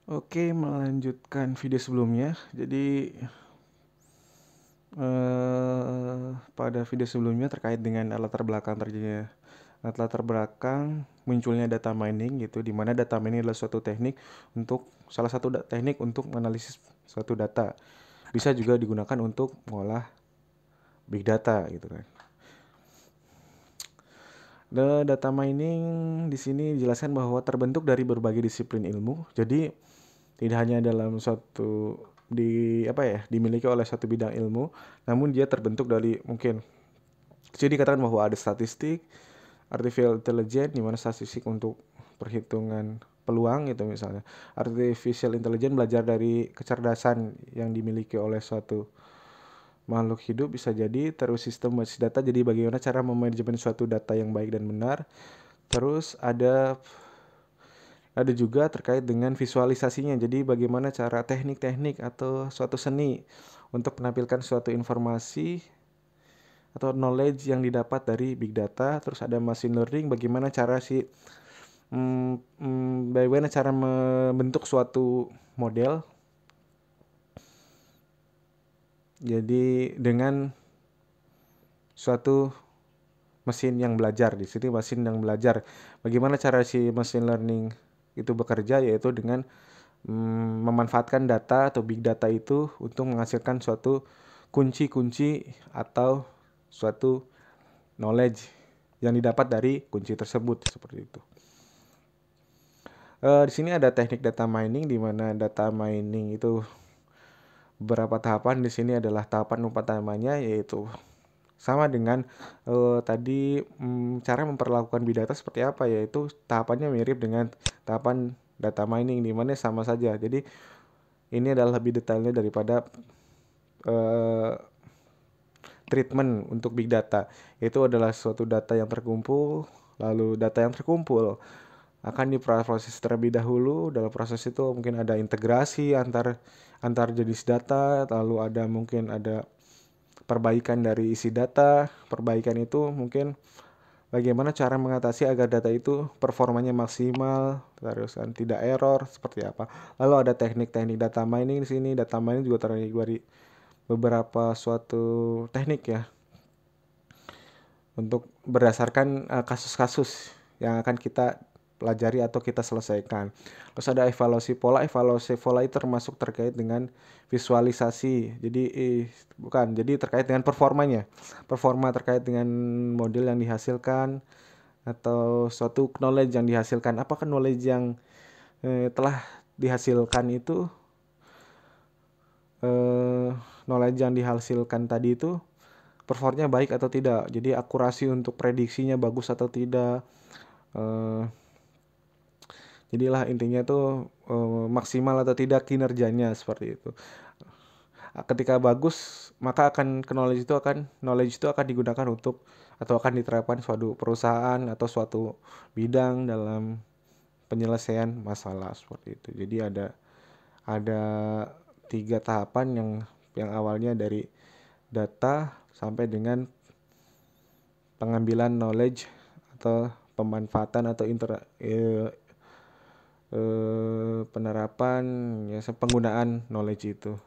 Oke, melanjutkan video sebelumnya. Jadi pada video sebelumnya terkait dengan latar belakang munculnya data mining gitu, di mana data mining adalah suatu teknik untuk salah satu teknik untuk menganalisis suatu data. Bisa juga digunakan untuk mengolah big data gitu kan. Data mining di sini dijelaskan bahwa terbentuk dari berbagai disiplin ilmu. Jadi tidak hanya dalam suatu dimiliki oleh suatu bidang ilmu, namun dia terbentuk dari mungkin jadi dikatakan bahwa ada statistik, artificial intelligence di mana statistik untuk perhitungan peluang gitu misalnya. Artificial intelligence belajar dari kecerdasan yang dimiliki oleh suatu makhluk hidup bisa jadi. Terus sistem basis data, jadi bagaimana cara memanajemen suatu data yang baik dan benar. Terus ada juga terkait dengan visualisasinya. Jadi bagaimana cara teknik-teknik atau suatu seni untuk menampilkan suatu informasi atau knowledge yang didapat dari big data. Terus ada machine learning, bagaimana cara membentuk suatu model. Jadi dengan suatu mesin yang belajar. Di sini mesin yang belajar. Bagaimana cara si machine learning itu bekerja, yaitu dengan memanfaatkan data atau big data itu untuk menghasilkan suatu kunci-kunci atau suatu knowledge yang didapat dari kunci tersebut seperti itu. Di sini ada teknik data mining, di mana data mining itu beberapa tahapan. Di sini adalah tahapan pertamanya, yaitu sama dengan tadi cara memperlakukan big data seperti apa, yaitu tahapannya mirip dengan tahapan data mining, di mana sama saja. Jadi ini adalah lebih detailnya daripada treatment untuk big data. Itu adalah suatu data yang terkumpul, lalu data yang terkumpul akan diproses terlebih dahulu. Dalam proses itu mungkin ada integrasi antar jenis data, lalu mungkin ada perbaikan dari isi data. Perbaikan itu mungkin bagaimana cara mengatasi agar data itu performanya maksimal, terus kan tidak error seperti apa. Lalu ada teknik-teknik data mining di sini. Data mining juga terdiri dari beberapa suatu teknik ya, untuk berdasarkan kasus-kasus yang akan kita pelajari atau kita selesaikan. Terus ada evaluasi pola. Evaluasi pola itu termasuk terkait dengan visualisasi. Jadi terkait dengan performanya. Performa terkait dengan model yang dihasilkan atau suatu knowledge yang dihasilkan. Apakah knowledge yang telah dihasilkan itu knowledge yang dihasilkan tadi itu performanya baik atau tidak. Jadi akurasi untuk prediksinya bagus atau tidak. Jadilah intinya tuh maksimal atau tidak kinerjanya seperti itu. Ketika bagus, maka knowledge itu akan digunakan untuk atau akan diterapkan suatu perusahaan atau suatu bidang dalam penyelesaian masalah seperti itu. Jadi ada 3 tahapan yang awalnya dari data sampai dengan pengambilan knowledge atau pemanfaatan atau penerapan ya, penggunaan knowledge itu.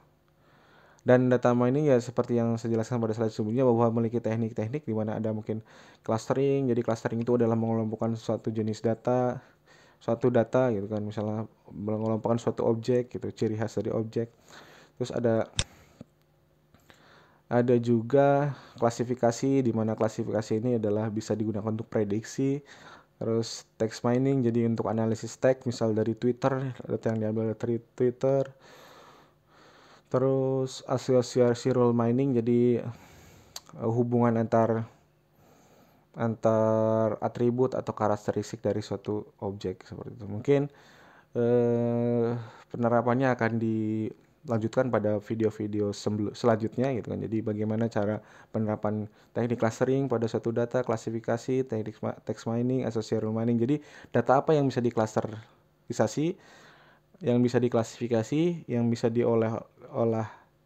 Dan data mining ya seperti yang saya jelaskan pada slide sebelumnya, bahwa memiliki teknik-teknik di mana ada mungkin clustering. Jadi clustering itu adalah mengelompokkan suatu jenis data, suatu data gitu kan, misalnya mengelompokkan suatu objek gitu, ciri khas dari objek. Terus ada juga klasifikasi, di mana klasifikasi ini adalah bisa digunakan untuk prediksi. Terus text mining, jadi untuk analisis teks, misal dari Twitter, data yang diambil dari Twitter. Terus asosiasi rule mining, jadi hubungan antar atribut atau karakteristik dari suatu objek seperti itu. Mungkin penerapannya akan dilanjutkan pada video-video selanjutnya gitu kan. Jadi bagaimana cara penerapan teknik clustering pada suatu data, klasifikasi, teknik text mining, associative mining. Jadi data apa yang bisa diklasterisasi, yang bisa diklasifikasi, yang bisa diolah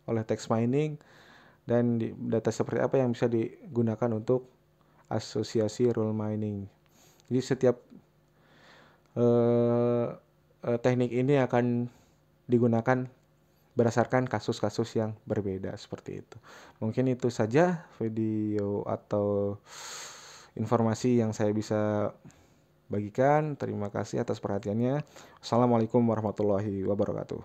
oleh text mining, dan data seperti apa yang bisa digunakan untuk asosiasi rule mining. Jadi setiap teknik ini akan digunakan berdasarkan kasus-kasus yang berbeda seperti itu. Mungkin itu saja video atau informasi yang saya bisa bagikan. Terima kasih atas perhatiannya. Assalamualaikum warahmatullahi wabarakatuh.